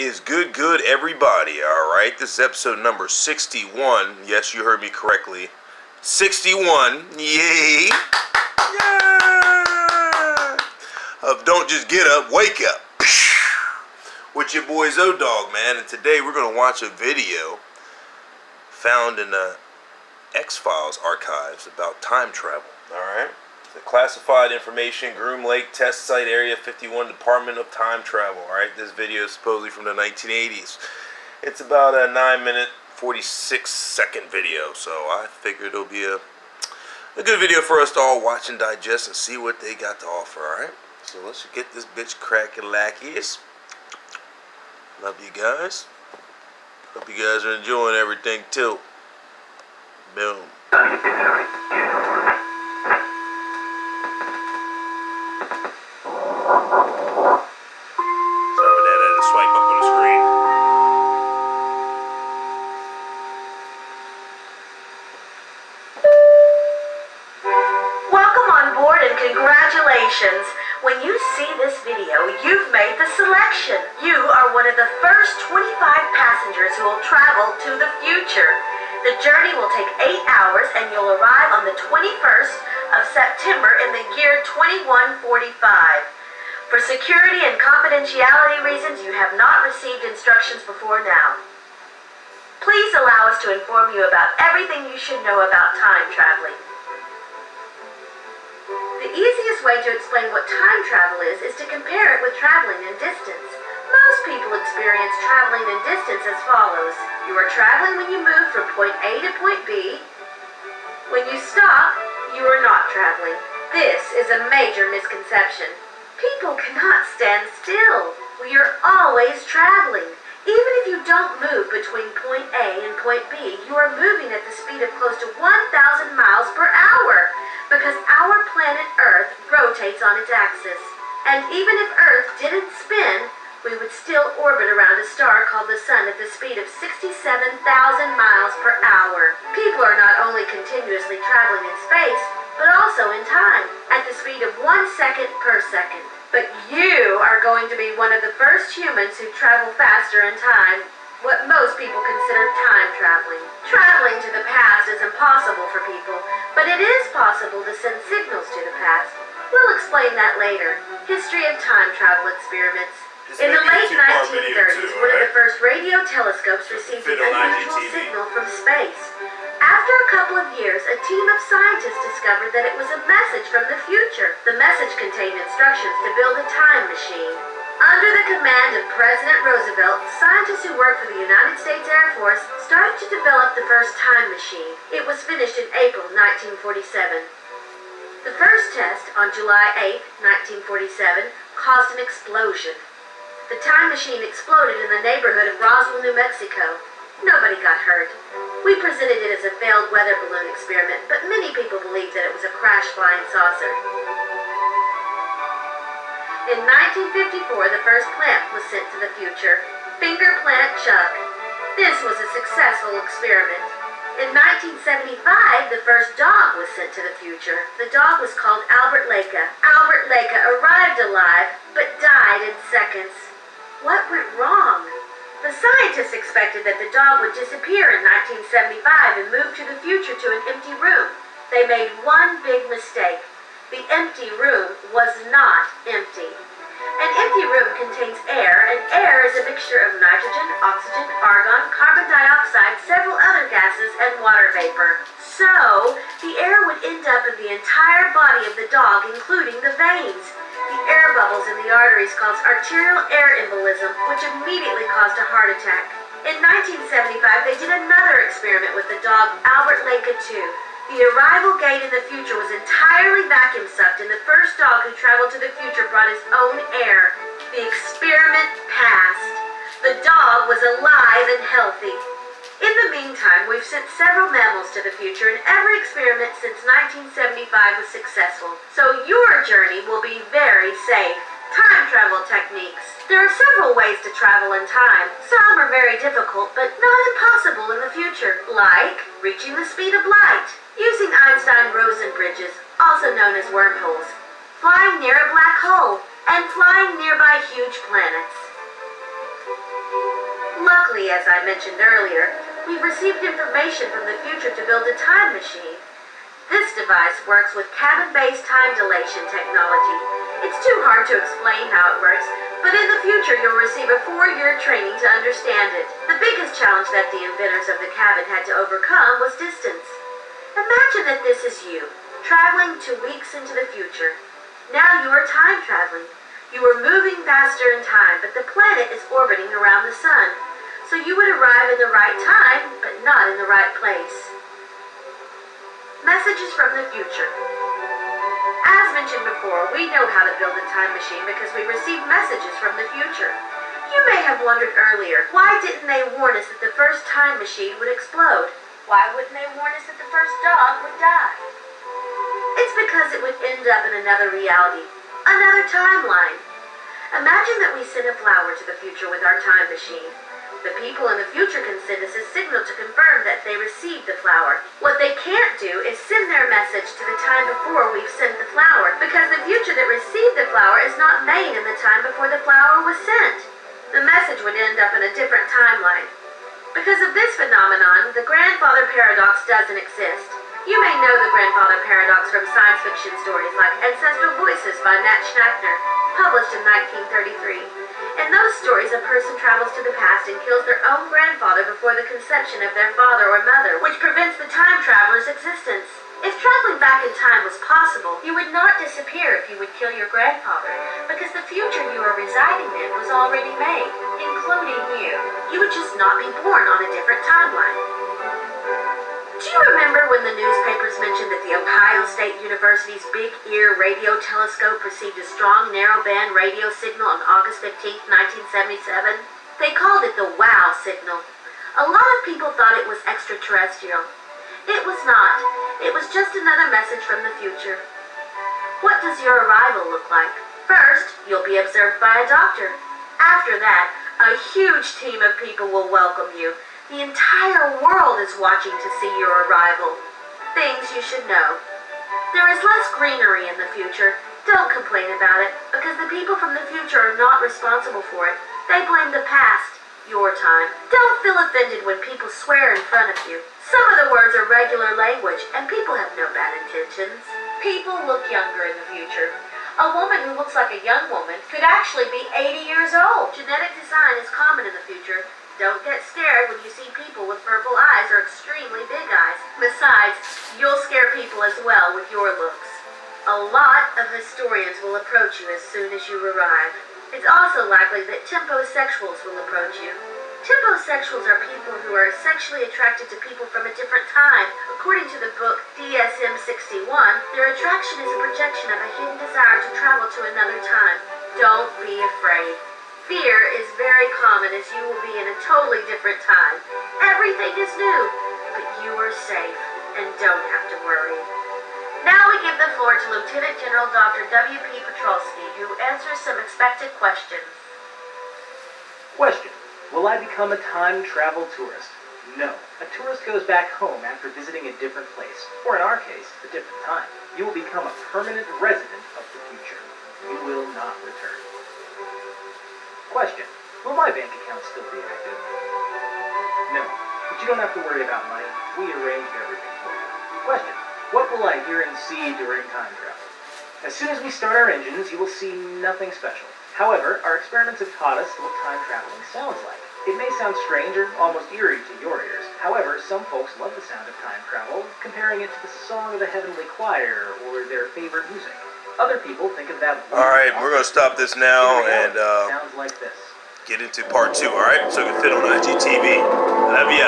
is good, everybody? Alright, this is episode number 61. Yes, you heard me correctly. 61. Yay! Yeah! Of Don't Just Get Up, Wake Up. With your boy ToDAZE, man. And today we're going to watch a video found in the X-Files archives about time travel. Alright? The classified information, Groom Lake Test Site Area 51, Department of Time Travel. Alright, this video is supposedly from the 1980s. It's about a 9-minute, 46-second video, so I figured it'll be a good video for us to all watch and digest and see what they got to offer, alright? So let's get this bitch cracking lackeys. Love you guys. Hope you guys are enjoying everything too. Boom. Congratulations! When you see this video, you've made the selection. You are one of the first 25 passengers who will travel to the future. The journey will take 8 hours and you'll arrive on the 21st of September in the year 2145. For security and confidentiality reasons, you have not received instructions before now. Please allow us to inform you about everything you should know about time traveling. The easiest way to explain what time travel is to compare it with traveling in distance. Most people experience traveling in distance as follows. You are traveling when you move from point A to point B. When you stop, you are not traveling. This is a major misconception. People cannot stand still. We are always traveling. Even if you don't move between point A and point B, you are moving at the speed of close to 1,000 miles per hour. Because our planet Earth rotates on its axis. And even if Earth didn't spin, we would still orbit around a star called the Sun at the speed of 67,000 miles per hour. People are not only continuously traveling in space, but also in time, at the speed of 1 second per second. But you are going to be one of the first humans who travel faster in time, what most people consider time traveling. Traveling to the past is impossible for people, but it is possible to send signals to the past. We'll explain that later. History of time travel experiments. In the late 1930s, one of the first radio telescopes received an unusual signal from space. After a couple of years, a team of scientists discovered that it was a message from the future. The message contained instructions to build a time machine. Under the command of President Roosevelt, scientists who worked for the United States Air Force started to develop the first time machine. It was finished in April 1947. The first test, on July 8, 1947, caused an explosion. The time machine exploded in the neighborhood of Roswell, New Mexico. Nobody got hurt. We presented it as a failed weather balloon experiment, but many people believed that it was a crash flying saucer. In 1954, the first plant was sent to the future, Finger Plant Chuck. This was a successful experiment. In 1975, the first dog was sent to the future. The dog was called Albert Leka. Albert Leka arrived alive, but died in seconds. What went wrong? The scientists expected that the dog would disappear in 1975 and move to the future to an empty room. They made one big mistake. The empty room was not empty. An empty room contains air, and air is a mixture of nitrogen, oxygen, argon, carbon dioxide, several other gases, and water vapor. So, the air would end up in the entire body of the dog, including the veins. The air bubbles in the arteries caused arterial air embolism, which immediately caused a heart attack. In 1975, they did another experiment with the dog Albert Leka 2. The arrival gate in the future was entirely vacuum sucked, and the first dog who traveled to the future brought his own air. The experiment passed. The dog was alive and healthy. In the meantime, we've sent several mammals to the future, and every experiment since 1975 was successful. So your journey will be very safe. Time travel techniques. There are several ways to travel in time. Some are very difficult, but not impossible in the future, like reaching the speed of light, using Einstein-Rosen bridges, also known as wormholes, flying near a black hole, and flying nearby huge planets. Luckily, as I mentioned earlier, we've received information from the future to build a time machine. This device works with cabin-based time dilation technology. It's too hard to explain how it works, but in the future you'll receive a 4-year training to understand it. The biggest challenge that the inventors of the cabin had to overcome was distance. Imagine that this is you, traveling 2 weeks into the future. Now you are time traveling. You are moving faster in time, but the planet is orbiting around the sun. So you would arrive in the right time, but not in the right place. Messages from the future. As mentioned before, we know how to build a time machine because we receive messages from the future. You may have wondered earlier, why didn't they warn us that the first time machine would explode? Why wouldn't they warn us that the first dog would die? It's because it would end up in another reality, another timeline. Imagine that we send a flower to the future with our time machine. The people in the future can send us a signal to confirm that they received the flower. What they can't do is send their message to the time before we've sent the flower, because the future that received the flower is not made in the time before the flower was sent. The message would end up in a different timeline. Because of this phenomenon, the grandfather paradox doesn't exist. You may know the grandfather paradox from science fiction stories like Ancestral Voices by Matt Schnackner, published in 1933. In those stories, a person travels to the past and kills their own grandfather before the conception of their father or mother, which prevents the time traveler's existence. If traveling back in time was possible, you would not disappear if you would kill your grandfather, because the future you are residing in was already made, including you. You would just not be born on a different timeline. Do you remember when the newspapers mentioned that the Ohio State University's Big Ear radio telescope received a strong narrowband radio signal on August 15, 1977? They called it the WOW signal. A lot of people thought it was extraterrestrial. It was not. It was just another message from the future. What does your arrival look like? First, you'll be observed by a doctor. After that, a huge team of people will welcome you. The entire world is watching to see your arrival. Things you should know. There is less greenery in the future. Don't complain about it, because the people from the future are not responsible for it. They blame the past, your time. Don't feel offended when people swear in front of you. Some of the words are regular language, and people have no bad intentions. People look younger in the future. A woman who looks like a young woman could actually be 80 years old. Genetic design is common in the future. Don't get scared when you see people with purple eyes or extremely big eyes. Besides, you'll scare people as well with your looks. A lot of historians will approach you as soon as you arrive. It's also likely that temposexuals will approach you. Temposexuals are people who are sexually attracted to people from a different time. According to the book DSM-61, their attraction is a projection of a hidden desire to travel to another time. Don't be afraid. Fear is very common, as you will be in a totally different time. Everything is new, but you are safe and don't have to worry. Now we give the floor to Lieutenant General Dr. W.P. Petrolsky, who answers some expected questions. Question. Will I become a time travel tourist? No. A tourist goes back home after visiting a different place, or in our case, a different time. You will become a permanent resident of the future. You will not return. Question. Will my bank account still be active? No, but you don't have to worry about money. We arranged everything for you. Question. What will I hear and see during time travel? As soon as we start our engines, you will see nothing special. However, our experiments have taught us what time traveling sounds like. It may sound strange or almost eerie to your ears. However, some folks love the sound of time travel, comparing it to the song of the heavenly choir or their favorite music. Other people think of that. Alright, we're going to stop this now and sounds like this. get into part 2, alright? So it can fit on IGTV. Love ya.